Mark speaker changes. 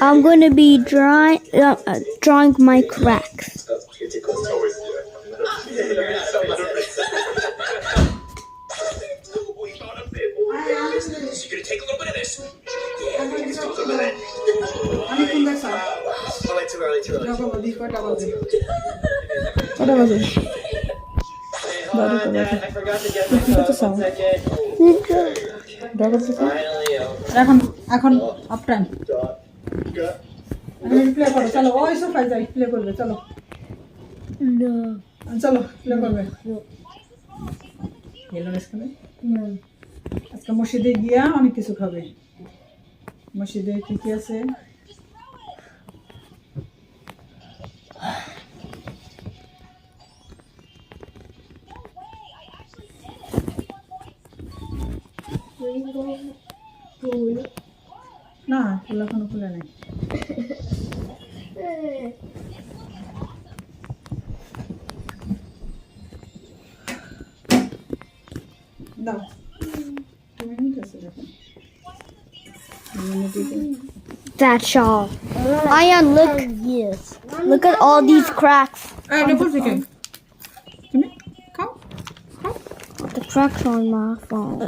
Speaker 1: I'm going to be drawing my cracks.
Speaker 2: You're gonna take a little bit of this. Yeah, it's a little bit of that.
Speaker 3: অনেকক্ষণ দেখছ
Speaker 2: Oh, wait, too early.
Speaker 3: জগবতী কটা বাজে কটা বাজে বারোটা বাজে
Speaker 2: I forgot to get
Speaker 3: কি করতেছো জগবতী এখন এখন আপ টাইম প্লে করো চলো ওই সোফায় যাই প্লে করবে চলো
Speaker 1: No.
Speaker 3: চলো প্লে করবে গেল আজকে আজকে মসজিদে গিয়া অনেক কিছু খাবে মসজিদে কি কি আছে না খোলা কোনো খোলা নেই দাও তুমি নিতে আসো দেখো
Speaker 1: That's all. Ayan, look. Yes. Look at all these cracks.
Speaker 3: Double chicken তুমি খাও
Speaker 1: The cracks on my phone.